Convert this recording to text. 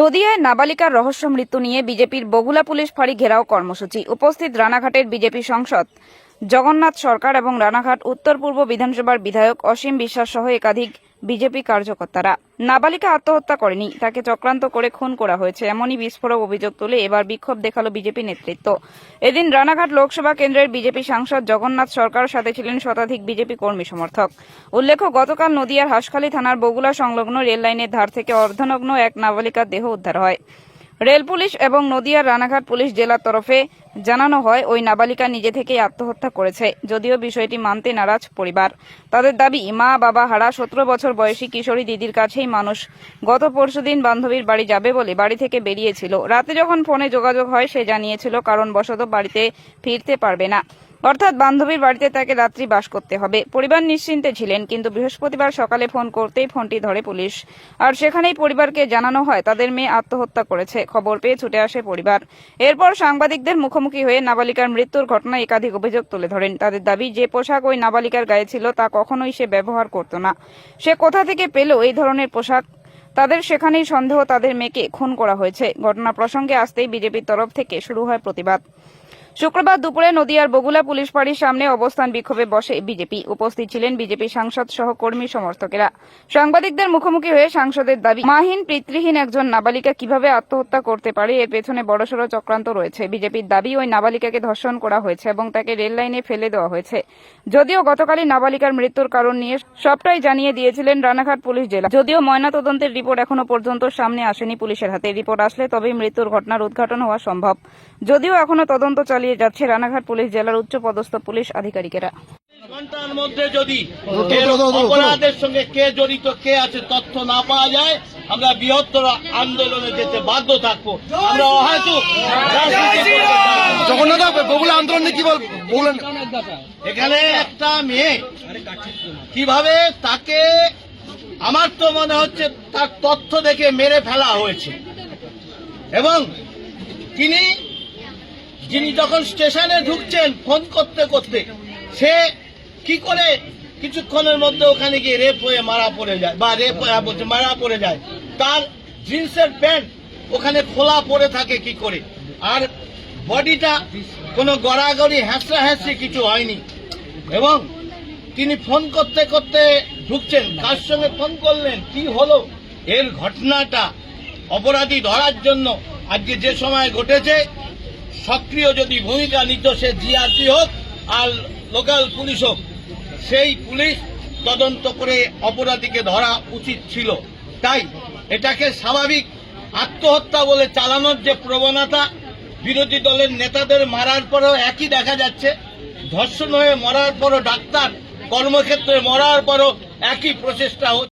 নদিয়ায় নাবালিকার রহস্য মৃত্যু নিয়ে বিজেপির বগুলা পুলিশ ফাঁড়ি ঘেরাও কর্মসূচি। উপস্থিত রানাঘাটের বিজেপি সাংসদ জগন্নাথ সরকার এবং রানাঘাট উত্তর পূর্ব বিধানসভার বিধায়ক অসীম বিশ্বাস সহ একাধিক বিজেপি কার্যকর্তারা। নাবালিকা আত্মহত্যা করেনি, তাকে চক্রান্ত করে খুন করা হয়েছে, এমনই বিস্ফোরক অভিযোগ তুলে এবার বিক্ষোভ দেখালো বিজেপি নেতৃত্ব। এদিন রানাঘাট লোকসভা কেন্দ্রের বিজেপি সাংসদ জগন্নাথ সরকার সাথে ছিলেন শতাধিক বিজেপি কর্মী সমর্থক। উল্লেখ্য, গতকাল নদিয়ার হাঁসখালী থানার বগুলা সংলগ্ন রেল লাইনের ধার থেকে অর্ধনগ্ন এক নাবালিকার দেহ উদ্ধার হয়। রেল পুলিশ এবং নদিয়ার রানাঘাট পুলিশ জেলার তরফে জানানো হয় ওই নাবালিকা নিজে থেকেই আত্মহত্যা করেছে। যদিও বিষয়টি মানতে নারাজ পরিবার। তাদের দাবি, মা বাবা হারা 17 বছর বয়সী কিশোরী দিদির কাছেই মানুষ। গত পরশুদিন বান্ধবীর বাড়ি যাবে বলে বাড়ি থেকে বেরিয়েছিল। রাতে যখন ফোনে যোগাযোগ হয় সে জানিয়েছিল কারণবশত বাড়িতে ফিরতে পারবে না, অর্থাৎ বান্ধবীর বাড়িতে তাকে রাত্রি বাস করতে হবে। পরিবার নিশ্চিন্তে ছিলেন, কিন্তু বৃহস্পতিবার সকালে ফোন করতেই ফোনটি ধরে পুলিশ। আর সেখানেই পরিবারকে জানানো হয় তাদের মেয়ে আত্মহত্যা করেছে। খবর পেয়ে ছুটে আসে পরিবার। এরপর সাংবাদিকদের মুখোমুখি হয়ে নাবালিকার মৃত্যুর ঘটনায় একাধিক অভিযোগ তুলে ধরেন। তাদের দাবি, যে পোশাক ওই নাবালিকার গায়ে ছিল তা কখনোই সে ব্যবহার করত না। সে কোথা থেকে পেল এই ধরনের পোশাক? তাদের সেখানেই সন্দেহ তাদের মেয়েকে খুন করা হয়েছে। ঘটনা প্রসঙ্গে আসতেই বিজেপির তরফ থেকে শুরু হয় প্রতিবাদ। শুক্রবার দুপুরে নদিয়ার বগুলা পুলিশ ফাঁড়ির সামনে অবস্থান বিক্ষোভে বসে বিজেপি। উপস্থিত ছিলেন বিজেপি সাংসদ সহ কর্মী সমর্থকেরা। সাংবাদিকদের মুখোমুখি হয়ে সাংসদের দাবি, মাহীন পিতৃহীন একজন নাবালিকা কিভাবে আত্মহত্যা করতে পারে, এর পেছনে বড়সড় চক্রান্ত রয়েছে। বিজেপির দাবি, ওই নাবালিকাকে ধর্ষণ করা হয়েছে এবং তাকে রেল লাইনে ফেলে দেওয়া হয়েছে। যদিও গতকালই নাবালিকার মৃত্যুর কারণ নিয়ে সবটাই জানিয়ে দিয়েছিলেন রানাঘাট পুলিশ জেলা। যদিও ময়নাতদন্তের রিপোর্ট এখনো পর্যন্ত সামনে আসেনি পুলিশের হাতে। রিপোর্ট আসলে তবেই মৃত্যুর ঘটনার উদ্ঘাটন হওয়া সম্ভব। যদিও এখনো তদন্ত চালিয়ে যাচ্ছে রানাঘাট পুলিশ জেলার উচ্চ পদস্থ পুলিশ আধিকারিকেরা। ঘন্টার মধ্যে যদি অপরাধের সঙ্গে কে জড়িত কে আছে তথ্য না পাওয়া যায়, আমরা বৃহত্তর আন্দোলনে যেতে বাধ্য থাকবো। আমরা হয়তো জগন্নাথ বগুলা আন্দোলনে কি বললেন? এখানে একটা মেয়ে কিভাবে তাকে, আমার তো মনে হচ্ছে তার তথ্য দেখে মেরে ফেলা হয়েছে। এবং যিনি যখন স্টেশনে ঢুকছেন ফোন করতে করতে, সে কি করে কিছুক্ষণের মধ্যে ওখানে গিয়ে রেপ হয়ে মারা পড়ে যায়, বা মারা পড়ে যায়। তার জিন্সের প্যান্ট ওখানে খোলা পড়ে থাকে কি করে, আর বডিটা কোনো গড়াগড়ি হ্যাঁচড়া হ্যাঁচড়ি কিছু হয়নি। এবং তিনি ফোন করতে করতে ঢুকছেন, কার সঙ্গে ফোন করলেন, কি হলো, এর ঘটনাটা অপরাধী ধরার জন্য আজকে যে সময় ঘটেছে, সক্রিয় যদি ভূমিকা নিত সে জিআরপি হোক আর লোকাল পুলিশ হোক, সেই পুলিশ তদন্ত করে অপরাধীকে ধরা উচিত ছিল। তাই এটাকে স্বাভাবিক আত্মহত্যা বলে চালানোর যে প্রবণতা, বিরোধী দলের নেতাদের মারার পরেও একই দেখা যাচ্ছে, ধর্ষণ হয়ে মরার পরও, ডাক্তার কর্মক্ষেত্রে মরার পরও একই প্রচেষ্টা হচ্ছে।